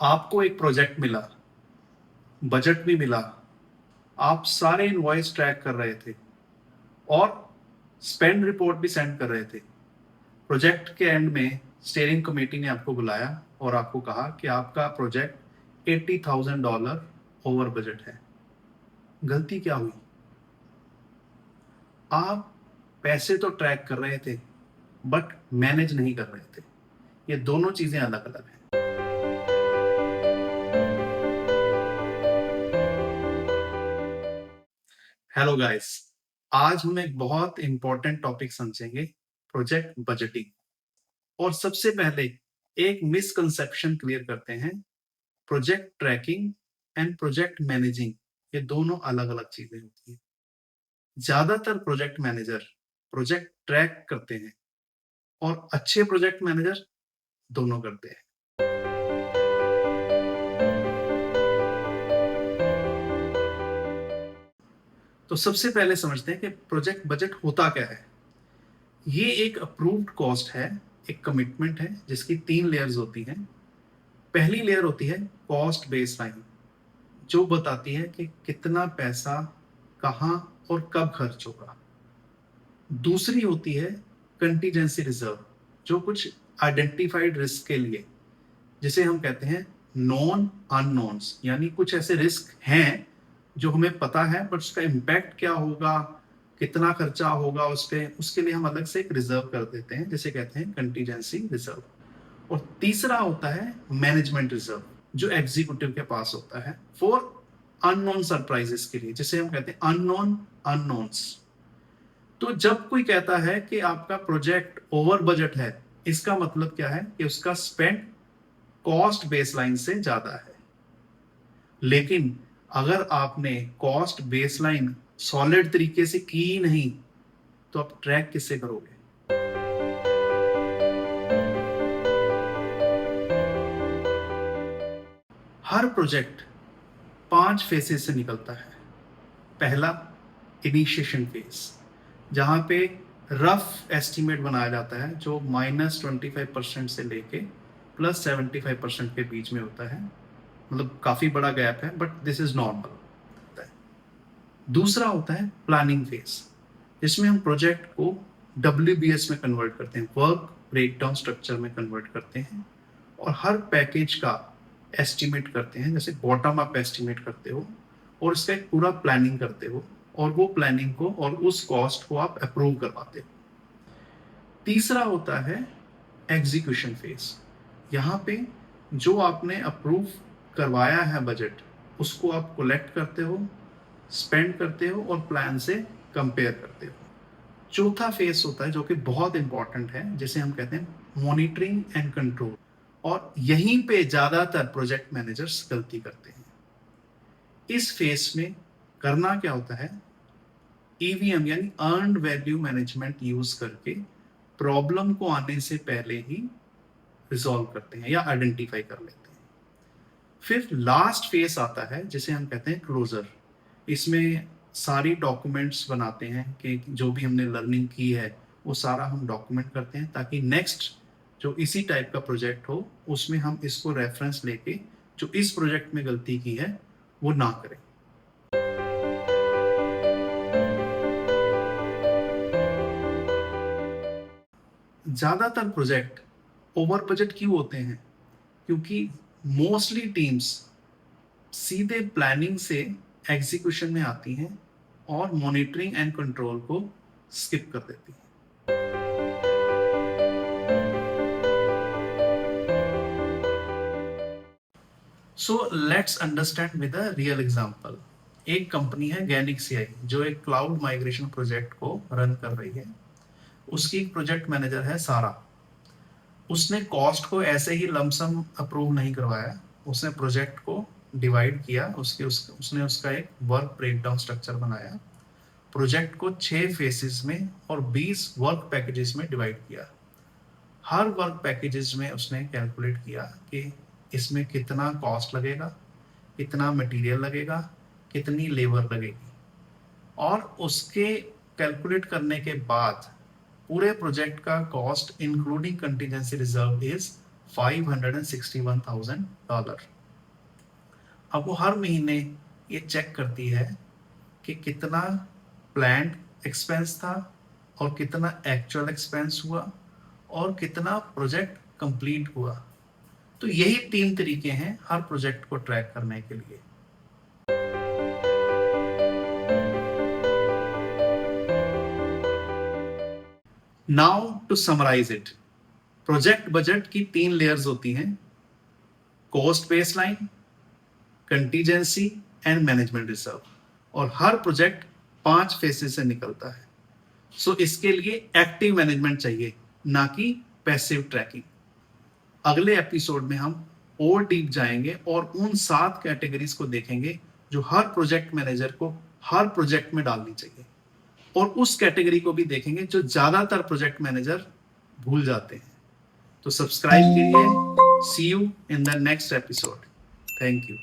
आपको एक प्रोजेक्ट मिला, बजट भी मिला, आप सारे इनवॉइस ट्रैक कर रहे थे और स्पेंड रिपोर्ट भी सेंड कर रहे थे। प्रोजेक्ट के एंड में स्टीयरिंग कमेटी ने आपको बुलाया और आपको कहा कि आपका प्रोजेक्ट $80,000 ओवर बजट है। गलती क्या हुई? आप पैसे तो ट्रैक कर रहे थे बट मैनेज नहीं कर रहे थे। ये दोनों चीजें अलग अलग हैं। हेलो गाइस, आज हम एक बहुत इंपॉर्टेंट टॉपिक समझेंगे, प्रोजेक्ट बजटिंग। और सबसे पहले एक मिसकंसेप्शन क्लियर करते हैं। Project tracking and project managing ये दोनों अलग अलग चीजें होती हैं। ज्यादातर प्रोजेक्ट मैनेजर प्रोजेक्ट ट्रैक करते हैं और अच्छे प्रोजेक्ट मैनेजर दोनों करते हैं। तो सबसे पहले समझते हैं कि प्रोजेक्ट बजट होता क्या है। ये एक अप्रूव्ड कॉस्ट है, एक कमिटमेंट है जिसकी 3 लेयर्स होती हैं। पहली लेयर होती है कॉस्ट बेसलाइन, जो बताती है कि कितना पैसा कहाँ और कब खर्च होगा। दूसरी होती है कंटीजेंसी रिजर्व, जो कुछ आइडेंटिफाइड रिस्क के लिए, जिसे हम कहते हैं नॉन अननोन्स, यानी कुछ ऐसे रिस्क हैं जो हमें पता है बट उसका इम्पैक्ट क्या होगा, कितना खर्चा होगा उसके लिए हम अलग से एक रिजर्व कर देते हैं, जिसे कहते हैं कंटीजेंसी रिजर्व। और तीसरा होता है मैनेजमेंट रिजर्व, जो एग्जीक्यूटिव के पास होता है फॉर अननोन सरप्राइजेस के लिए, जिसे हम कहते हैं अननोन अननोन्स। तो जब कोई कहता है कि आपका प्रोजेक्ट ओवर बजट है, इसका मतलब क्या है कि उसका स्पेंड कॉस्ट बेसलाइन से ज्यादा है। लेकिन अगर आपने कॉस्ट बेसलाइन सॉलिड तरीके से की ही नहीं तो आप ट्रैक किससे करोगे? हर प्रोजेक्ट 5 फेसेस से निकलता है। पहला इनिशिएशन फेज, जहां पे रफ एस्टिमेट बनाया जाता है, जो -25% से लेके +75% के बीच में होता है। मतलब काफी बड़ा गैप है बट दिस इज नॉर्मल। दूसरा होता है प्लानिंग फेज, जिसमें हम प्रोजेक्ट को WBS में कन्वर्ट करते हैं, वर्क ब्रेकडाउन स्ट्रक्चर में कन्वर्ट करते हैं और हर पैकेज का एस्टिमेट करते हैं, जैसे बॉटम अप एस्टिमेट करते हो और इसका एक पूरा प्लानिंग करते हो और वो प्लानिंग को और उस कॉस्ट को आप अप्रूव करवाते हो। तीसरा होता है एग्जीक्यूशन फेज। यहाँ पे जो आपने अप्रूव करवाया है बजट, उसको आप कलेक्ट करते हो, स्पेंड करते हो और प्लान से कंपेयर करते हो। चौथा फेज होता है जो कि बहुत इंपॉर्टेंट है, जिसे हम कहते हैं मॉनिटरिंग एंड कंट्रोल। और यहीं पे ज्यादातर प्रोजेक्ट मैनेजर्स गलती करते हैं। इस फेज में करना क्या होता है, EVM यानी अर्न्ड वैल्यू मैनेजमेंट यूज करके प्रॉब्लम को आने से पहले ही रिजॉल्व करते हैं या आइडेंटिफाई कर लेते हैं। फिर लास्ट फेज आता है जिसे हम कहते हैं क्लोजर। इसमें सारी डॉक्यूमेंट्स बनाते हैं कि जो भी हमने लर्निंग की है वो सारा हम डॉक्यूमेंट करते हैं, ताकि नेक्स्ट जो इसी टाइप का प्रोजेक्ट हो उसमें हम इसको रेफरेंस लेके जो इस प्रोजेक्ट में गलती की है वो ना करें। ज्यादातर प्रोजेक्ट ओवर बजट क्यों होते हैं? क्योंकि मोस्टली टीम्स सीधे प्लानिंग से एग्जीक्यूशन में आती हैं और मॉनिटरिंग एंड कंट्रोल को स्किप कर देती हैं। So let's understand with a real example. एक कंपनी है गैनिक्सियाई, जो एक क्लाउड माइग्रेशन प्रोजेक्ट को रन कर रही है। उसकी एक प्रोजेक्ट मैनेजर है सारा। उसने कॉस्ट को ऐसे ही लमसम अप्रूव नहीं करवाया, उसने प्रोजेक्ट को डिवाइड किया, उसने उसका एक वर्क ब्रेकडाउन स्ट्रक्चर बनाया, प्रोजेक्ट को 6 फेसेस में और 20 वर्क पैकेजेस में डिवाइड किया। हर वर्क पैकेजेस में उसने कैलकुलेट किया कि इसमें कितना कॉस्ट लगेगा, कितना मटेरियल लगेगा, कितनी लेबर लगेगी, और उसके कैलकुलेट करने के बाद पूरे प्रोजेक्ट का cost including contingency reserve is $561,000। अब वो हर महीने ये चेक करती है कि कितना प्लान्ड एक्सपेंस था और कितना एक्चुअल एक्सपेंस हुआ और कितना प्रोजेक्ट कंप्लीट हुआ। तो यही 3 तरीके हैं हर प्रोजेक्ट को ट्रैक करने के लिए। Now to summarise it, project budget की 3 लेयर्स होती हैं, cost baseline, contingency and management reserve, और हर प्रोजेक्ट 5 फेसेस से निकलता है। सो इसके लिए एक्टिव मैनेजमेंट चाहिए, ना कि पैसिव ट्रैकिंग। अगले एपिसोड में हम और डीप जाएंगे और उन 7 कैटेगरीज को देखेंगे जो हर प्रोजेक्ट मैनेजर को हर प्रोजेक्ट में डालनी चाहिए, और उस कैटेगरी को भी देखेंगे जो ज्यादातर प्रोजेक्ट मैनेजर भूल जाते हैं। तो सब्सक्राइब कीजिए। See you in the next episode. Thank you.